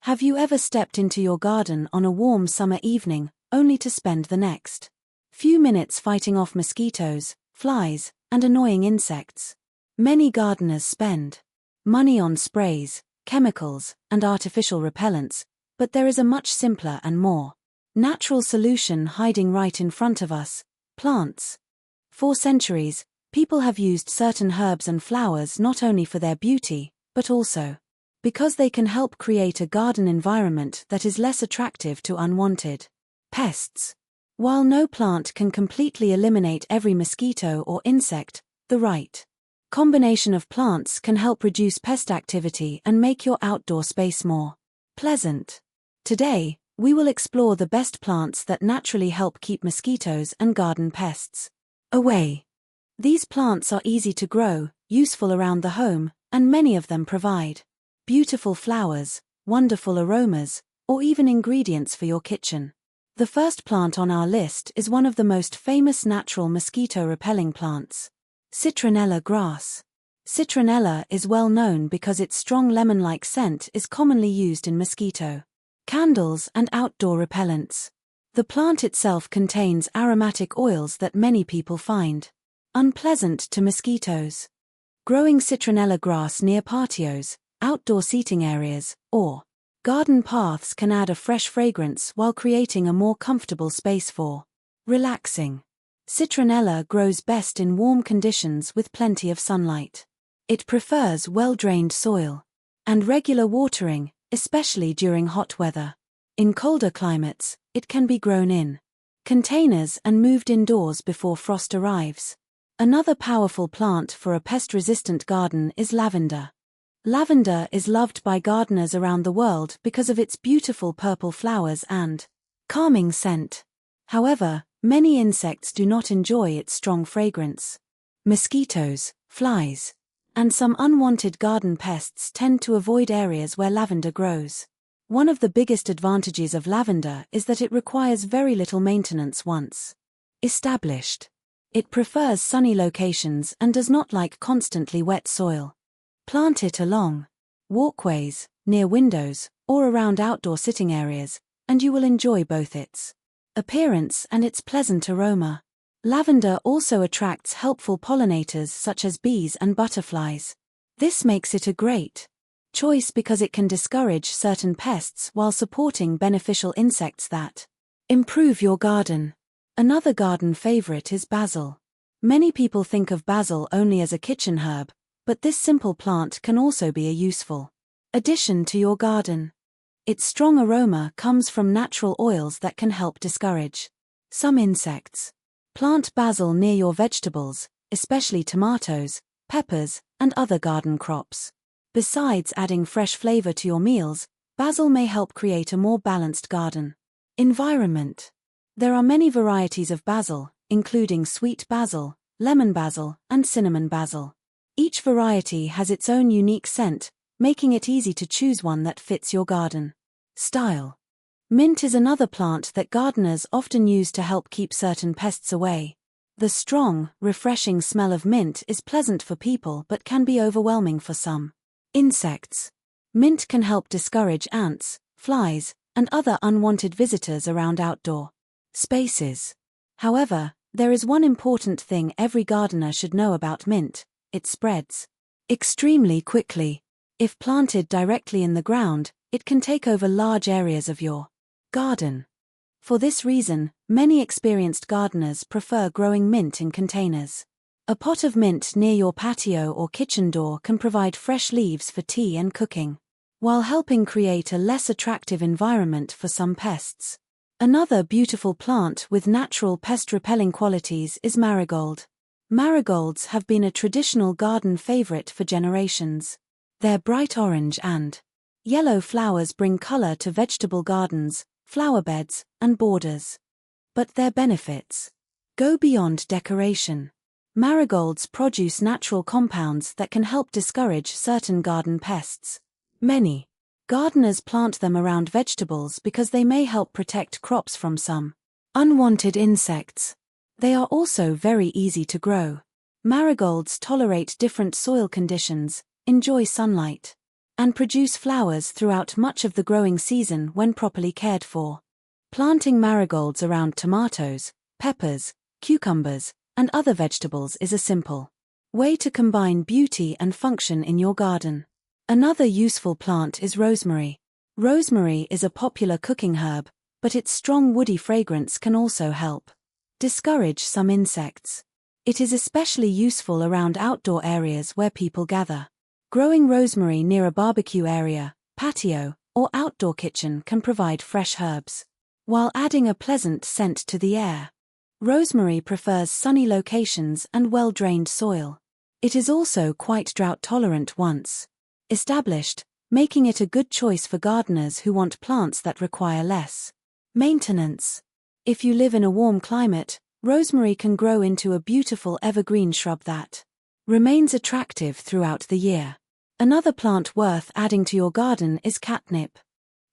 Have you ever stepped into your garden on a warm summer evening, only to spend the next few minutes fighting off mosquitoes, flies, and annoying insects? Many gardeners spend money on sprays, chemicals, and artificial repellents, but there is a much simpler and more natural solution hiding right in front of us: plants. For centuries, people have used certain herbs and flowers not only for their beauty, but also because they can help create a garden environment that is less attractive to unwanted pests. While no plant can completely eliminate every mosquito or insect, the right combination of plants can help reduce pest activity and make your outdoor space more pleasant. Today, we will explore the best plants that naturally help keep mosquitoes and garden pests away. These plants are easy to grow, useful around the home, and many of them provide beautiful flowers, wonderful aromas, or even ingredients for your kitchen. The first plant on our list is one of the most famous natural mosquito-repelling plants: citronella grass. Citronella is well known because its strong lemon-like scent is commonly used in mosquito candles and outdoor repellents. The plant itself contains aromatic oils that many people find unpleasant to mosquitoes. Growing citronella grass near patios, outdoor seating areas, or garden paths can add a fresh fragrance while creating a more comfortable space for relaxing. Citronella grows best in warm conditions with plenty of sunlight. It prefers well-drained soil and regular watering, especially during hot weather. In colder climates, it can be grown in containers and moved indoors before frost arrives. Another powerful plant for a pest-resistant garden is lavender. Lavender is loved by gardeners around the world because of its beautiful purple flowers and calming scent. However, many insects do not enjoy its strong fragrance. Mosquitoes, flies, and some unwanted garden pests tend to avoid areas where lavender grows. One of the biggest advantages of lavender is that it requires very little maintenance once established. It prefers sunny locations and does not like constantly wet soil. Plant it along walkways, near windows, or around outdoor sitting areas, and you will enjoy both its appearance and its pleasant aroma. Lavender also attracts helpful pollinators such as bees and butterflies. This makes it a great choice because it can discourage certain pests while supporting beneficial insects that improve your garden. Another garden favorite is basil. Many people think of basil only as a kitchen herb, but this simple plant can also be a useful addition to your garden. Its strong aroma comes from natural oils that can help discourage some insects. Plant basil near your vegetables, especially tomatoes, peppers, and other garden crops. Besides adding fresh flavor to your meals, basil may help create a more balanced garden environment. There are many varieties of basil, including sweet basil, lemon basil, and cinnamon basil. Each variety has its own unique scent, making it easy to choose one that fits your garden style. Mint is another plant that gardeners often use to help keep certain pests away. The strong, refreshing smell of mint is pleasant for people but can be overwhelming for some insects. Mint can help discourage ants, flies, and other unwanted visitors around outdoor spaces. However, there is one important thing every gardener should know about mint: it spreads extremely quickly. If planted directly in the ground, it can take over large areas of your garden. For this reason, many experienced gardeners prefer growing mint in containers. A pot of mint near your patio or kitchen door can provide fresh leaves for tea and cooking, while helping create a less attractive environment for some pests. Another beautiful plant with natural pest-repelling qualities is marigold. Marigolds have been a traditional garden favorite for generations. Their bright orange and yellow flowers bring color to vegetable gardens, flower beds, and borders. But their benefits go beyond decoration. Marigolds produce natural compounds that can help discourage certain garden pests. Many gardeners plant them around vegetables because they may help protect crops from some unwanted insects. They are also very easy to grow. Marigolds tolerate different soil conditions, enjoy sunlight, and produce flowers throughout much of the growing season when properly cared for. Planting marigolds around tomatoes, peppers, cucumbers, and other vegetables is a simple way to combine beauty and function in your garden. Another useful plant is rosemary. Rosemary is a popular cooking herb, but its strong woody fragrance can also help discourage some insects. It is especially useful around outdoor areas where people gather. Growing rosemary near a barbecue area, patio, or outdoor kitchen can provide fresh herbs, while adding a pleasant scent to the air. Rosemary prefers sunny locations and well-drained soil. It is also quite drought-tolerant once established, making it a good choice for gardeners who want plants that require less maintenance. If you live in a warm climate, rosemary can grow into a beautiful evergreen shrub that remains attractive throughout the year. Another plant worth adding to your garden is catnip.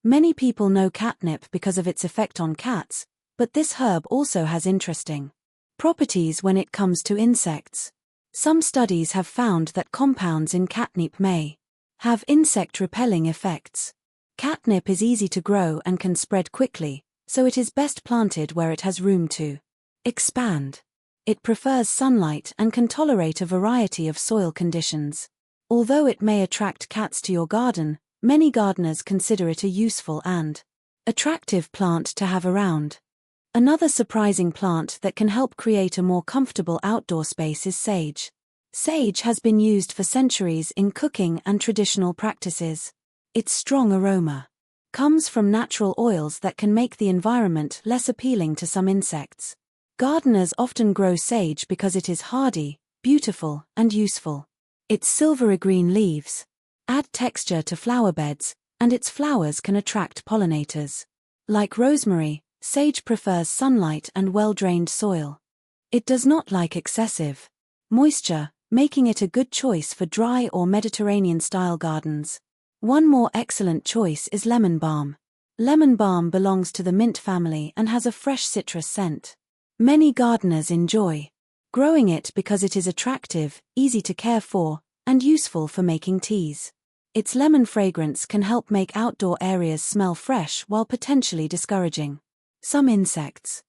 Many people know catnip because of its effect on cats, but this herb also has interesting properties when it comes to insects. Some studies have found that compounds in catnip may have insect-repelling effects. Catnip is easy to grow and can spread quickly, so it is best planted where it has room to expand. It prefers sunlight and can tolerate a variety of soil conditions. Although it may attract cats to your garden, many gardeners consider it a useful and attractive plant to have around. Another surprising plant that can help create a more comfortable outdoor space is sage. Sage has been used for centuries in cooking and traditional practices. Its strong aroma comes from natural oils that can make the environment less appealing to some insects. Gardeners often grow sage because it is hardy, beautiful, and useful. Its silvery green leaves add texture to flower beds, and its flowers can attract pollinators. Like rosemary, sage prefers sunlight and well-drained soil. It does not like excessive moisture, making it a good choice for dry or Mediterranean-style gardens. One more excellent choice is lemon balm. Lemon balm belongs to the mint family and has a fresh citrus scent. Many gardeners enjoy growing it because it is attractive, easy to care for, and useful for making teas. Its lemon fragrance can help make outdoor areas smell fresh while potentially discouraging some insects.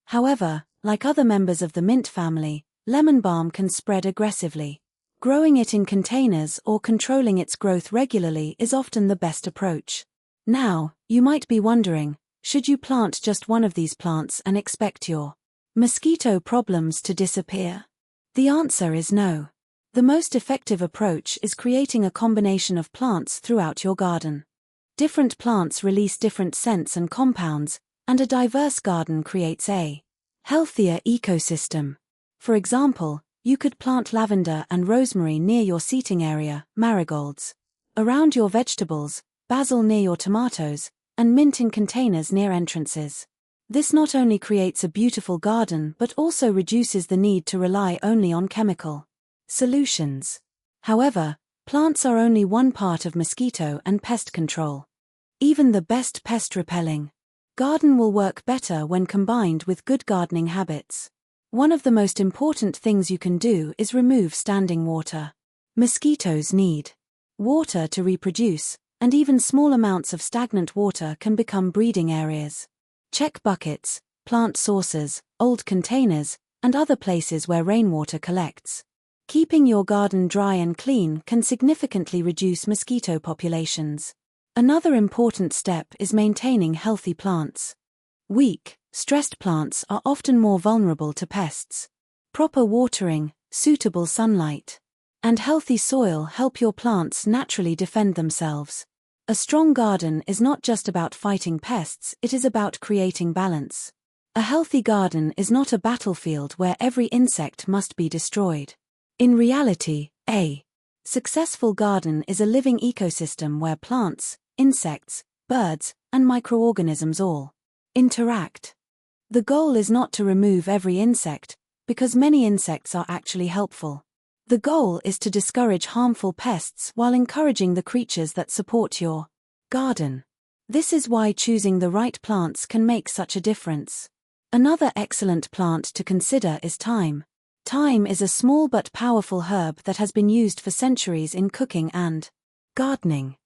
However, like other members of the mint family, lemon balm can spread aggressively. Growing it in containers or controlling its growth regularly is often the best approach. Now, you might be wondering, should you plant just one of these plants and expect your mosquito problems to disappear? The answer is no. The most effective approach is creating a combination of plants throughout your garden. Different plants release different scents and compounds, and a diverse garden creates a healthier ecosystem. For example, you could plant lavender and rosemary near your seating area, marigolds around your vegetables, basil near your tomatoes, and mint in containers near entrances. This not only creates a beautiful garden but also reduces the need to rely only on chemical solutions. However, plants are only one part of mosquito and pest control. Even the best pest-repelling garden will work better when combined with good gardening habits. One of the most important things you can do is remove standing water. Mosquitoes need water to reproduce, and even small amounts of stagnant water can become breeding areas. Check buckets, plant saucers, old containers, and other places where rainwater collects. Keeping your garden dry and clean can significantly reduce mosquito populations. Another important step is maintaining healthy plants. Weak, stressed plants are often more vulnerable to pests. Proper watering, suitable sunlight, and healthy soil help your plants naturally defend themselves. A strong garden is not just about fighting pests, it is about creating balance. A healthy garden is not a battlefield where every insect must be destroyed. In reality, a successful garden is a living ecosystem where plants, insects, birds, and microorganisms all interact. The goal is not to remove every insect, because many insects are actually helpful. The goal is to discourage harmful pests while encouraging the creatures that support your garden. This is why choosing the right plants can make such a difference. Another excellent plant to consider is thyme. Thyme is a small but powerful herb that has been used for centuries in cooking and gardening.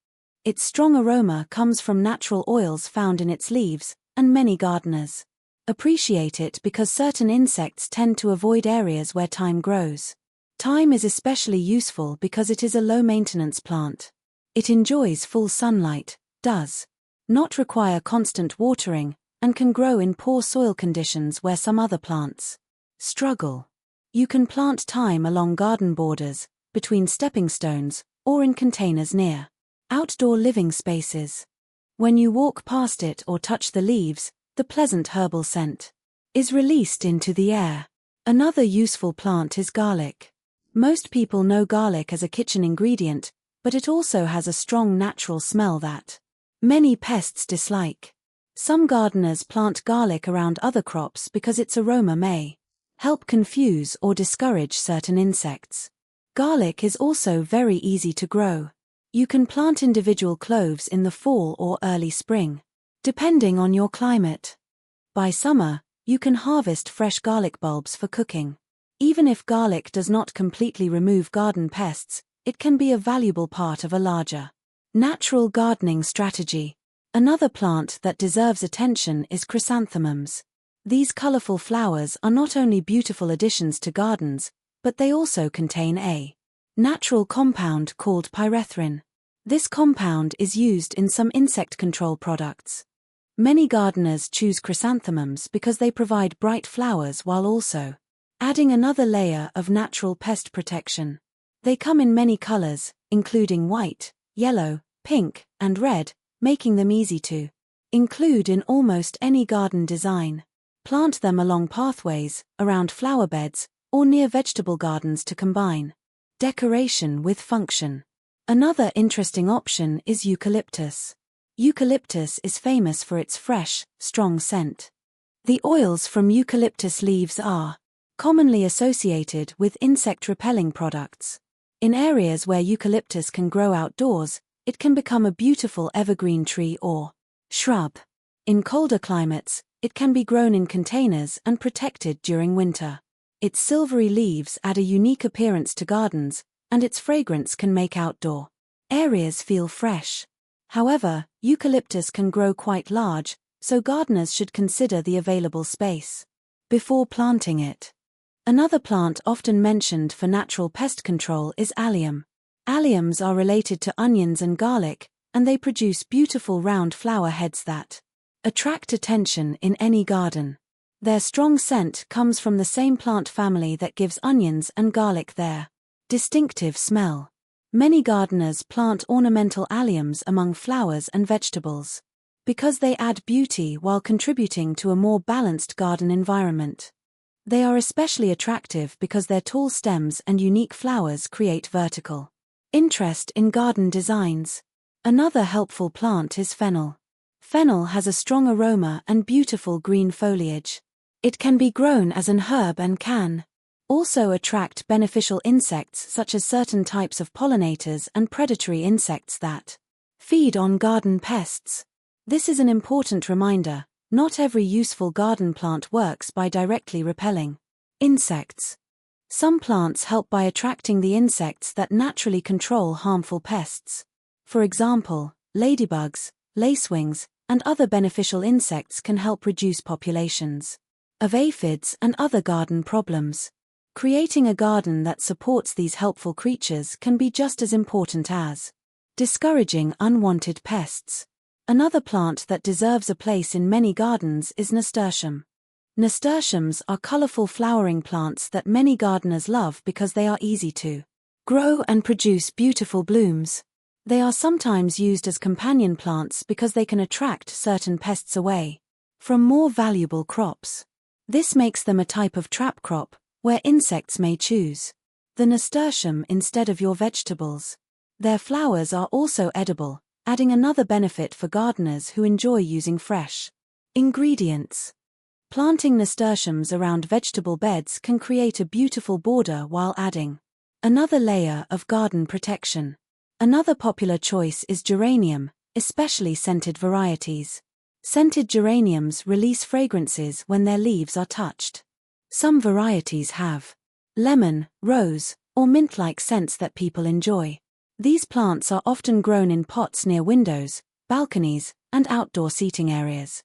Its strong aroma comes from natural oils found in its leaves, and many gardeners appreciate it because certain insects tend to avoid areas where thyme grows. Thyme is especially useful because it is a low-maintenance plant. It enjoys full sunlight, does not require constant watering, and can grow in poor soil conditions where some other plants struggle. You can plant thyme along garden borders, between stepping stones, or in containers near outdoor living spaces. When you walk past it or touch the leaves, the pleasant herbal scent is released into the air. Another useful plant is garlic. Most people know garlic as a kitchen ingredient, but it also has a strong natural smell that many pests dislike. Some gardeners plant garlic around other crops because its aroma may help confuse or discourage certain insects. Garlic is also very easy to grow. You can plant individual cloves in the fall or early spring, depending on your climate. By summer, you can harvest fresh garlic bulbs for cooking. Even if garlic does not completely remove garden pests, it can be a valuable part of a larger natural gardening strategy. Another plant that deserves attention is chrysanthemums. These colorful flowers are not only beautiful additions to gardens, but they also contain a natural compound called pyrethrin. This compound is used in some insect control products. Many gardeners choose chrysanthemums because they provide bright flowers while also adding another layer of natural pest protection. They come in many colors, including white, yellow, pink, and red, making them easy to include in almost any garden design. Plant them along pathways, around flower beds, or near vegetable gardens to combine decoration with function. Another interesting option is eucalyptus. Eucalyptus is famous for its fresh, strong scent. The oils from eucalyptus leaves are commonly associated with insect-repelling products. In areas where eucalyptus can grow outdoors, it can become a beautiful evergreen tree or shrub. In colder climates, it can be grown in containers and protected during winter. Its silvery leaves add a unique appearance to gardens, and its fragrance can make outdoor areas feel fresh. However, eucalyptus can grow quite large, so gardeners should consider the available space before planting it. Another plant often mentioned for natural pest control is allium. Alliums are related to onions and garlic, and they produce beautiful round flower heads that attract attention in any garden. Their strong scent comes from the same plant family that gives onions and garlic their distinctive smell. Many gardeners plant ornamental alliums among flowers and vegetables because they add beauty while contributing to a more balanced garden environment. They are especially attractive because their tall stems and unique flowers create vertical interest in garden designs. Another helpful plant is fennel. Fennel has a strong aroma and beautiful green foliage. It can be grown as an herb and can also attract beneficial insects such as certain types of pollinators and predatory insects that feed on garden pests. This is an important reminder: not every useful garden plant works by directly repelling insects. Some plants help by attracting the insects that naturally control harmful pests. For example, ladybugs, lacewings, and other beneficial insects can help reduce populations of aphids and other garden problems. Creating a garden that supports these helpful creatures can be just as important as discouraging unwanted pests. Another plant that deserves a place in many gardens is nasturtium. Nasturtiums are colorful flowering plants that many gardeners love because they are easy to grow and produce beautiful blooms. They are sometimes used as companion plants because they can attract certain pests away from more valuable crops. This makes them a type of trap crop, where insects may choose the nasturtium instead of your vegetables. Their flowers are also edible, adding another benefit for gardeners who enjoy using fresh ingredients. Planting nasturtiums around vegetable beds can create a beautiful border while adding another layer of garden protection. Another popular choice is geranium, especially scented varieties. Scented geraniums release fragrances when their leaves are touched. Some varieties have lemon, rose, or mint-like scents that people enjoy. These plants are often grown in pots near windows, balconies, and outdoor seating areas.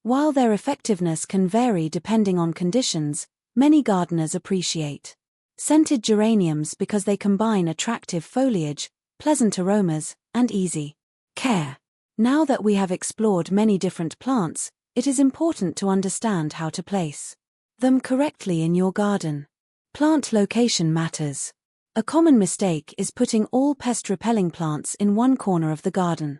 While their effectiveness can vary depending on conditions, many gardeners appreciate scented geraniums because they combine attractive foliage, pleasant aromas, and easy care. Now that we have explored many different plants, it is important to understand how to place them correctly in your garden. Plant location matters. A common mistake is putting all pest-repelling plants in one corner of the garden.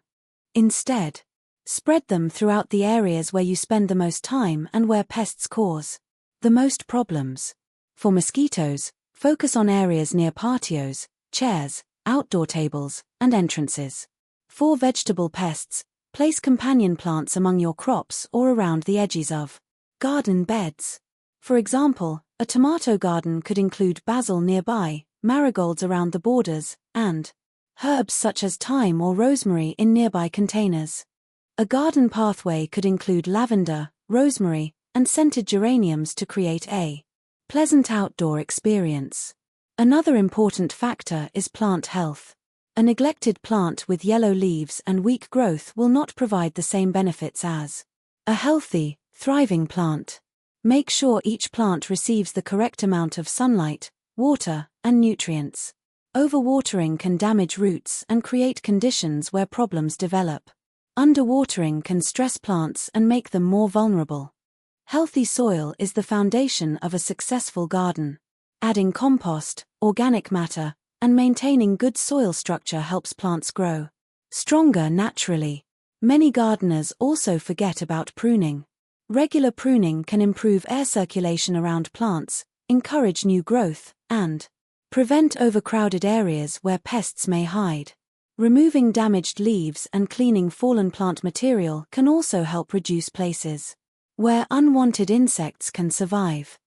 Instead, spread them throughout the areas where you spend the most time and where pests cause the most problems. For mosquitoes, focus on areas near patios, chairs, outdoor tables, and entrances. For vegetable pests, place companion plants among your crops or around the edges of garden beds. For example, a tomato garden could include basil nearby, marigolds around the borders, and herbs such as thyme or rosemary in nearby containers. A garden pathway could include lavender, rosemary, and scented geraniums to create a pleasant outdoor experience. Another important factor is plant health. A neglected plant with yellow leaves and weak growth will not provide the same benefits as a healthy, thriving plant. Make sure each plant receives the correct amount of sunlight, water, and nutrients. Overwatering can damage roots and create conditions where problems develop. Underwatering can stress plants and make them more vulnerable. Healthy soil is the foundation of a successful garden. Adding compost, organic matter, and maintaining good soil structure helps plants grow stronger naturally. Many gardeners also forget about pruning. Regular pruning can improve air circulation around plants, encourage new growth, and prevent overcrowded areas where pests may hide. Removing damaged leaves and cleaning fallen plant material can also help reduce places where unwanted insects can survive.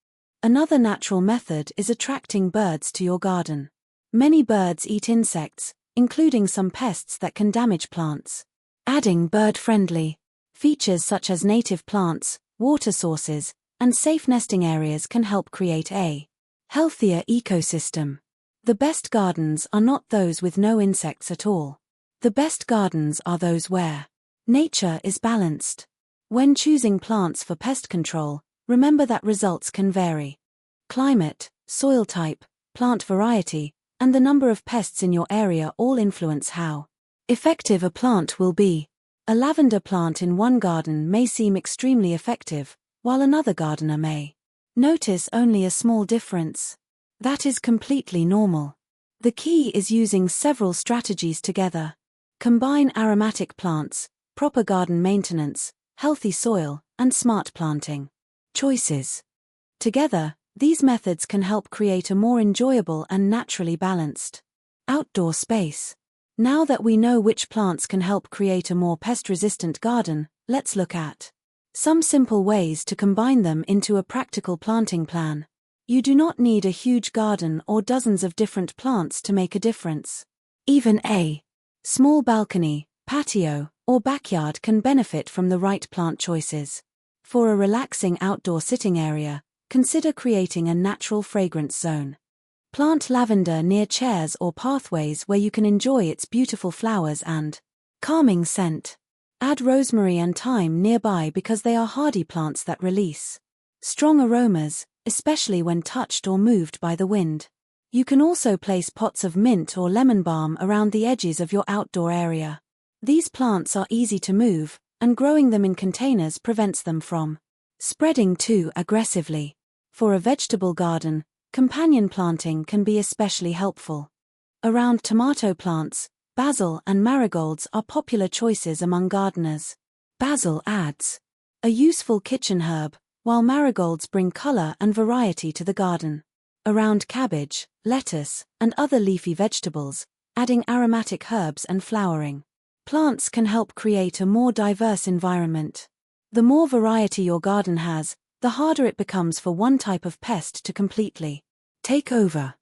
Another natural method is attracting birds to your garden. Many birds eat insects, including some pests that can damage plants. Adding bird-friendly features such as native plants, water sources, and safe nesting areas can help create a healthier ecosystem. The best gardens are not those with no insects at all. The best gardens are those where nature is balanced. When choosing plants for pest control, remember that results can vary. Climate, soil type, plant variety, and the number of pests in your area all influence how effective a plant will be. A lavender plant in one garden may seem extremely effective, while another gardener may notice only a small difference. That is completely normal. The key is using several strategies together. Combine aromatic plants, proper garden maintenance, healthy soil, and smart planting choices. Together, these methods can help create a more enjoyable and naturally balanced outdoor space. Now that we know which plants can help create a more pest-resistant garden, let's look at some simple ways to combine them into a practical planting plan. You do not need a huge garden or dozens of different plants to make a difference. Even a small balcony, patio, or backyard can benefit from the right plant choices. For a relaxing outdoor sitting area, consider creating a natural fragrance zone. Plant lavender near chairs or pathways where you can enjoy its beautiful flowers and calming scent. Add rosemary and thyme nearby because they are hardy plants that release strong aromas, especially when touched or moved by the wind. You can also place pots of mint or lemon balm around the edges of your outdoor area. These plants are easy to move, and growing them in containers prevents them from spreading too aggressively. For a vegetable garden, companion planting can be especially helpful. Around tomato plants, basil and marigolds are popular choices among gardeners. Basil adds a useful kitchen herb, while marigolds bring color and variety to the garden. Around cabbage, lettuce, and other leafy vegetables, adding aromatic herbs and flowering plants can help create a more diverse environment. The more variety your garden has, the harder it becomes for one type of pest to completely take over.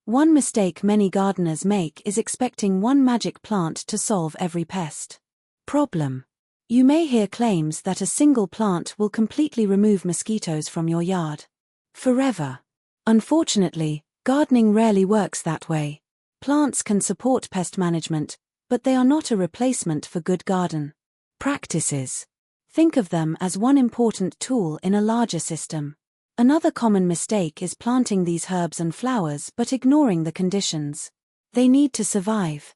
One mistake many gardeners make is expecting one magic plant to solve every pest problem. You may hear claims that a single plant will completely remove mosquitoes from your yard forever. Unfortunately, gardening rarely works that way. Plants can support pest management, but they are not a replacement for good garden practices. Think of them as one important tool in a larger system. Another common mistake is planting these herbs and flowers but ignoring the conditions they need to survive.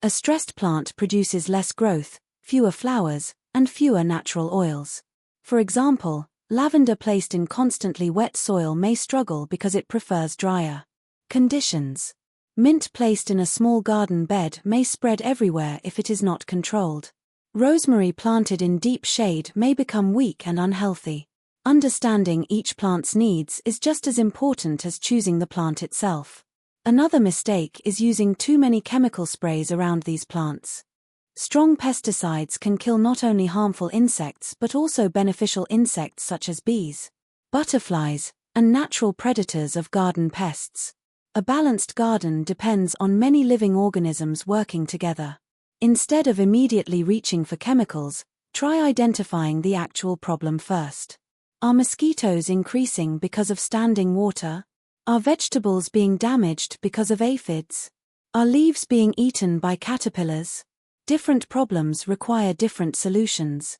A stressed plant produces less growth, fewer flowers, and fewer natural oils. For example, lavender placed in constantly wet soil may struggle because it prefers drier conditions. Mint placed in a small garden bed may spread everywhere if it is not controlled. Rosemary planted in deep shade may become weak and unhealthy. Understanding each plant's needs is just as important as choosing the plant itself. Another mistake is using too many chemical sprays around these plants. Strong pesticides can kill not only harmful insects but also beneficial insects such as bees, butterflies, and natural predators of garden pests. A balanced garden depends on many living organisms working together. Instead of immediately reaching for chemicals, try identifying the actual problem first. Are mosquitoes increasing because of standing water? Are vegetables being damaged because of aphids? Are leaves being eaten by caterpillars? Different problems require different solutions.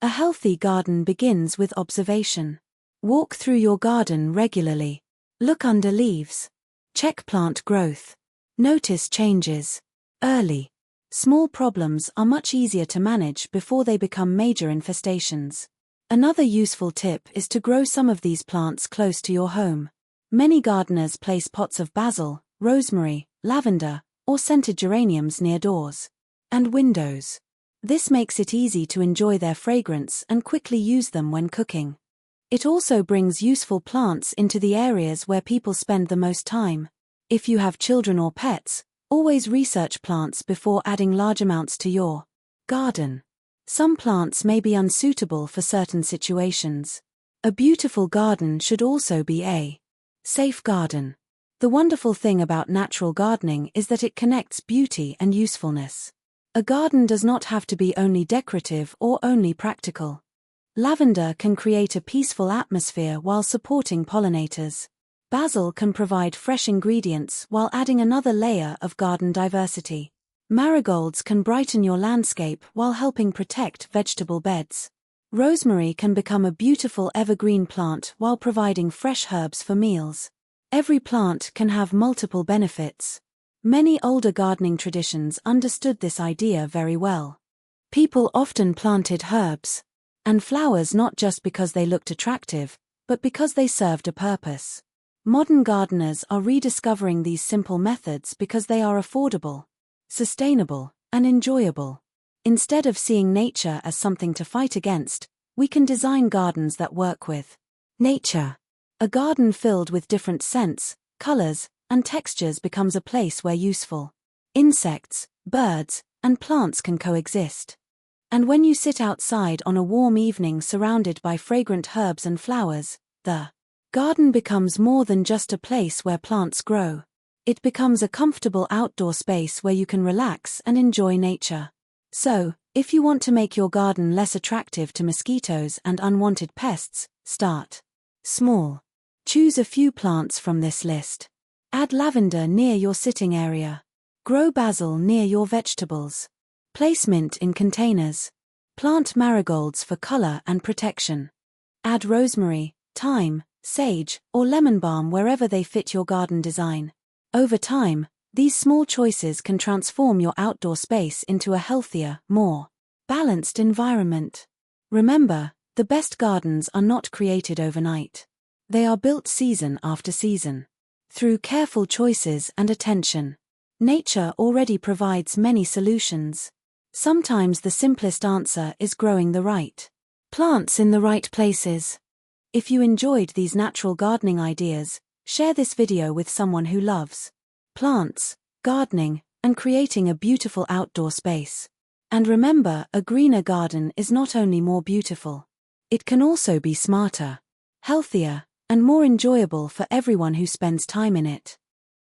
A healthy garden begins with observation. Walk through your garden regularly. Look under leaves. Check plant growth. Notice changes early. Small problems are much easier to manage before they become major infestations. Another useful tip is to grow some of these plants close to your home. Many gardeners place pots of basil, rosemary, lavender, or scented geraniums near doors and windows. This makes it easy to enjoy their fragrance and quickly use them when cooking. It also brings useful plants into the areas where people spend the most time. If you have children or pets, always research plants before adding large amounts to your garden. Some plants may be unsuitable for certain situations. A beautiful garden should also be a safe garden. The wonderful thing about natural gardening is that it connects beauty and usefulness. A garden does not have to be only decorative or only practical. Lavender can create a peaceful atmosphere while supporting pollinators. Basil can provide fresh ingredients while adding another layer of garden diversity. Marigolds can brighten your landscape while helping protect vegetable beds. Rosemary can become a beautiful evergreen plant while providing fresh herbs for meals. Every plant can have multiple benefits. Many older gardening traditions understood this idea very well. People often planted herbs and flowers not just because they looked attractive, but because they served a purpose. Modern gardeners are rediscovering these simple methods because they are affordable, sustainable, and enjoyable. Instead of seeing nature as something to fight against, we can design gardens that work with nature. A garden filled with different scents, colors, and textures becomes a place where useful insects, birds, and plants can coexist. And when you sit outside on a warm evening surrounded by fragrant herbs and flowers, the garden becomes more than just a place where plants grow. It becomes a comfortable outdoor space where you can relax and enjoy nature. So, if you want to make your garden less attractive to mosquitoes and unwanted pests, start small. Choose a few plants from this list. Add lavender near your sitting area. Grow basil near your vegetables. Place mint in containers. Plant marigolds for color and protection. Add rosemary, thyme, sage, or lemon balm wherever they fit your garden design. Over time, these small choices can transform your outdoor space into a healthier, more balanced environment. Remember, the best gardens are not created overnight. They are built season after season. Through careful choices and attention, nature already provides many solutions. Sometimes the simplest answer is growing the right plants in the right places. If you enjoyed these natural gardening ideas, share this video with someone who loves plants, gardening, and creating a beautiful outdoor space. And remember, a greener garden is not only more beautiful, it can also be smarter, healthier, and more enjoyable for everyone who spends time in it.